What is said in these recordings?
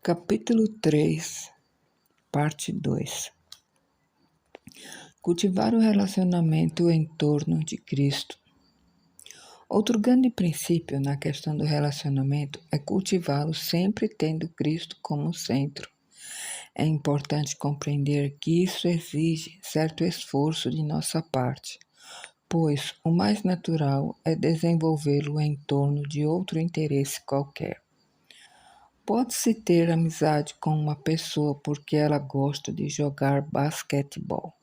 Capítulo 3, parte 2. Cultivar o relacionamento em torno de Cristo. Outro grande princípio na questão do relacionamento é cultivá-lo sempre tendo Cristo como centro. É importante compreender que isso exige certo esforço de nossa parte, pois o mais natural é desenvolvê-lo em torno de outro interesse qualquer. Pode-se ter amizade com uma pessoa porque ela gosta de jogar basquetebol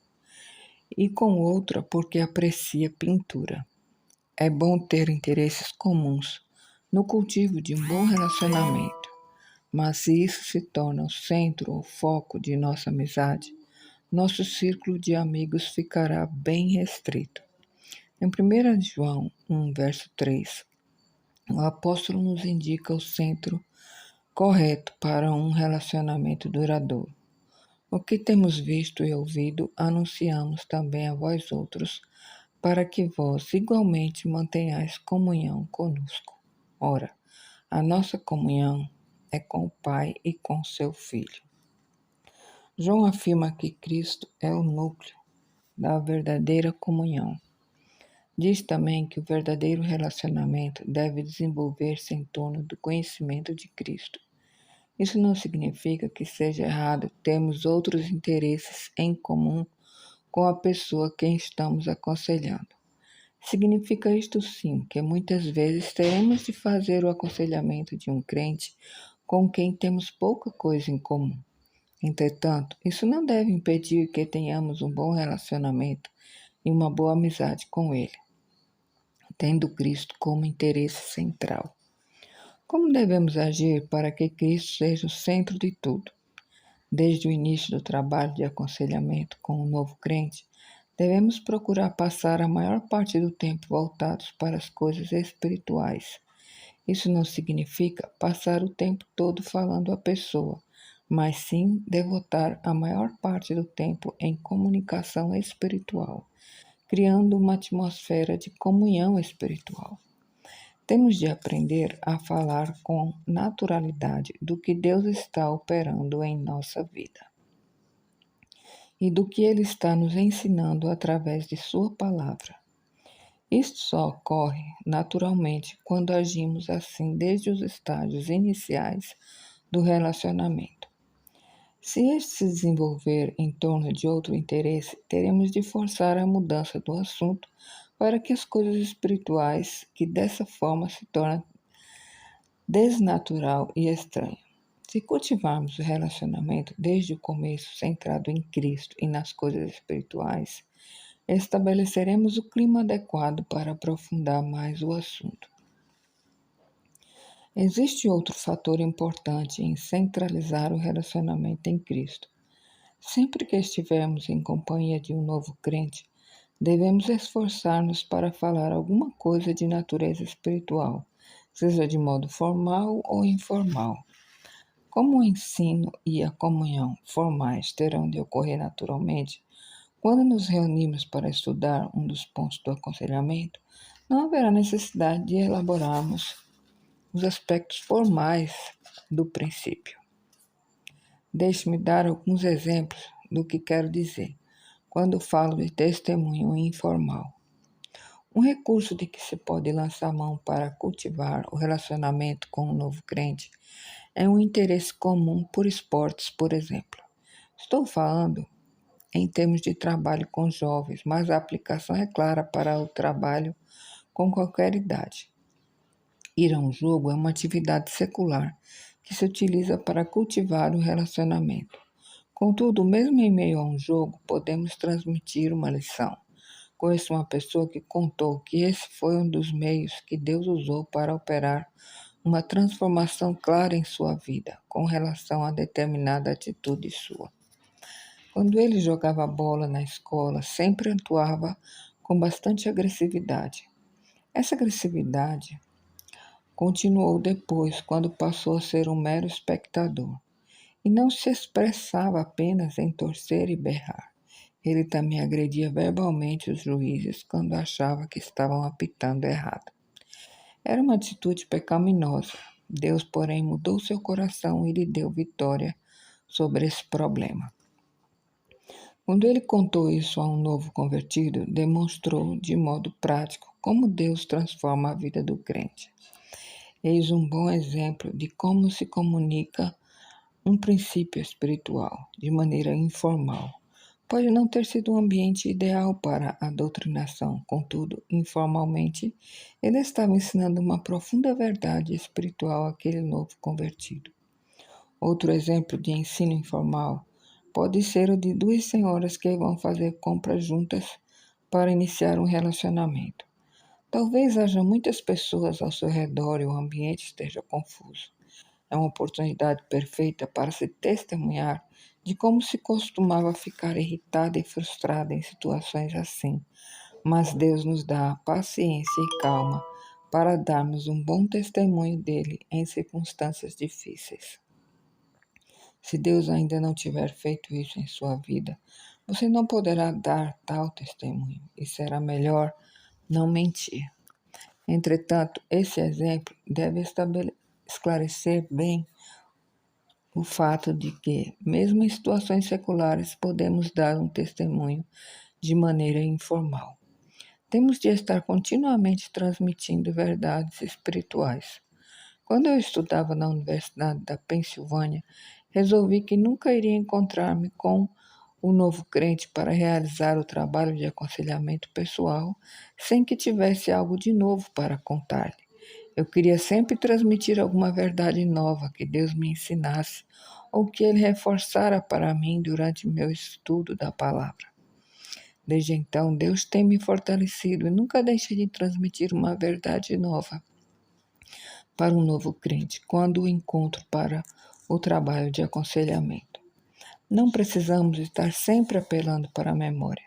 e com outra porque aprecia pintura. É bom ter interesses comuns no cultivo de um bom relacionamento, mas se isso se torna o centro ou foco de nossa amizade, nosso círculo de amigos ficará bem restrito. Em 1 João 1, verso 3, o apóstolo nos indica o centro correto para um relacionamento duradouro. O que temos visto e ouvido, anunciamos também a vós outros, para que vós igualmente mantenhais comunhão conosco. Ora, a nossa comunhão é com o Pai e com seu Filho. João afirma que Cristo é o núcleo da verdadeira comunhão. Diz também que o verdadeiro relacionamento deve desenvolver-se em torno do conhecimento de Cristo. Isso não significa que seja errado termos outros interesses em comum com a pessoa quem estamos aconselhando. Significa isto sim, que muitas vezes teremos de fazer o aconselhamento de um crente com quem temos pouca coisa em comum. Entretanto, isso não deve impedir que tenhamos um bom relacionamento e uma boa amizade com ele, tendo Cristo como interesse central. Como devemos agir para que Cristo seja o centro de tudo? Desde o início do trabalho de aconselhamento com o novo crente, devemos procurar passar a maior parte do tempo voltados para as coisas espirituais. Isso não significa passar o tempo todo falando à pessoa, mas sim devotar a maior parte do tempo em comunicação espiritual, criando uma atmosfera de comunhão espiritual. Temos de aprender a falar com naturalidade do que Deus está operando em nossa vida e do que Ele está nos ensinando através de Sua palavra. Isto só ocorre naturalmente quando agimos assim desde os estágios iniciais do relacionamento. Se este se desenvolver em torno de outro interesse, teremos de forçar a mudança do assunto para que as coisas espirituais, que dessa forma se tornam desnatural e estranha. Se cultivarmos o relacionamento desde o começo centrado em Cristo e nas coisas espirituais, estabeleceremos o clima adequado para aprofundar mais o assunto. Existe outro fator importante em centralizar o relacionamento em Cristo. Sempre que estivermos em companhia de um novo crente, devemos esforçar-nos para falar alguma coisa de natureza espiritual, seja de modo formal ou informal. Como o ensino e a comunhão formais terão de ocorrer naturalmente, quando nos reunimos para estudar um dos pontos do aconselhamento, não haverá necessidade de elaborarmos os aspectos formais do princípio. Deixe-me dar alguns exemplos do que quero dizer quando falo de testemunho informal. Um recurso de que se pode lançar mão para cultivar o relacionamento com o novo crente é um interesse comum por esportes, por exemplo. Estou falando em termos de trabalho com jovens, mas a aplicação é clara para o trabalho com qualquer idade. Ir a um jogo é uma atividade secular que se utiliza para cultivar o relacionamento. Contudo, mesmo em meio a um jogo, podemos transmitir uma lição. Conheço uma pessoa que contou que esse foi um dos meios que Deus usou para operar uma transformação clara em sua vida, com relação a determinada atitude sua. Quando ele jogava bola na escola, sempre atuava com bastante agressividade. Essa agressividade continuou depois, quando passou a ser um mero espectador. E não se expressava apenas em torcer e berrar. Ele também agredia verbalmente os juízes quando achava que estavam apitando errado. Era uma atitude pecaminosa, Deus, porém, mudou seu coração e lhe deu vitória sobre esse problema. Quando ele contou isso a um novo convertido, demonstrou de modo prático como Deus transforma a vida do crente. Eis um bom exemplo de como se comunica um princípio espiritual de maneira informal. Pode não ter sido um ambiente ideal para a doutrinação, contudo, informalmente, ele estava ensinando uma profunda verdade espiritual àquele novo convertido. Outro exemplo de ensino informal pode ser o de duas senhoras que vão fazer compras juntas para iniciar um relacionamento. Talvez haja muitas pessoas ao seu redor e o ambiente esteja confuso. É uma oportunidade perfeita para se testemunhar de como se costumava ficar irritada e frustrada em situações assim. Mas Deus nos dá paciência e calma para darmos um bom testemunho dele em circunstâncias difíceis. Se Deus ainda não tiver feito isso em sua vida, você não poderá dar tal testemunho e será melhor não mentir. Entretanto, esse exemplo deve esclarecer bem o fato de que, mesmo em situações seculares, podemos dar um testemunho de maneira informal. Temos de estar continuamente transmitindo verdades espirituais. Quando eu estudava na Universidade da Pensilvânia, resolvi que nunca iria encontrar-me com o novo crente para realizar o trabalho de aconselhamento pessoal sem que tivesse algo de novo para contar-lhe. Eu queria sempre transmitir alguma verdade nova que Deus me ensinasse ou que Ele reforçara para mim durante meu estudo da palavra. Desde então, Deus tem me fortalecido e nunca deixei de transmitir uma verdade nova para um novo crente quando o encontro para o trabalho de aconselhamento. Não precisamos estar sempre apelando para a memória.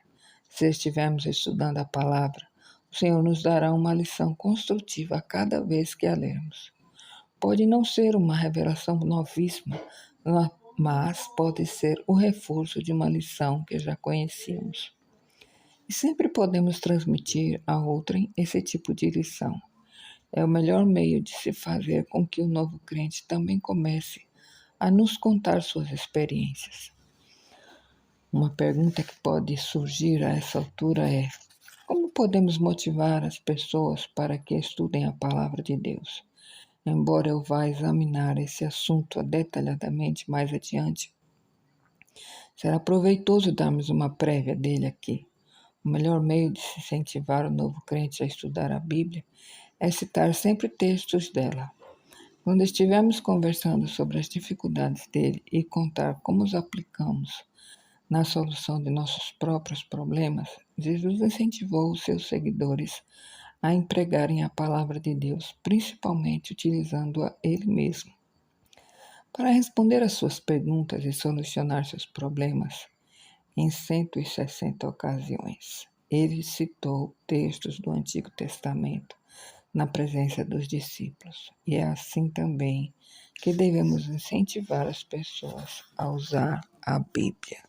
Se estivermos estudando a palavra, o Senhor nos dará uma lição construtiva a cada vez que a lermos. Pode não ser uma revelação novíssima, mas pode ser o reforço de uma lição que já conhecíamos. E sempre podemos transmitir a outrem esse tipo de lição. É o melhor meio de se fazer com que o novo crente também comece a nos contar suas experiências. Uma pergunta que pode surgir a essa altura é: como podemos motivar as pessoas para que estudem a palavra de Deus? Embora eu vá examinar esse assunto detalhadamente mais adiante, será proveitoso darmos uma prévia dele aqui. O melhor meio de se incentivar o novo crente a estudar a Bíblia é citar sempre textos dela. Quando estivermos conversando sobre as dificuldades dele e contar como os aplicamos na solução de nossos próprios problemas, Jesus incentivou os seus seguidores a empregarem a palavra de Deus, principalmente utilizando-a ele mesmo. Para responder às suas perguntas e solucionar seus problemas, em 160 ocasiões, ele citou textos do Antigo Testamento na presença dos discípulos. E é assim também que devemos incentivar as pessoas a usar a Bíblia.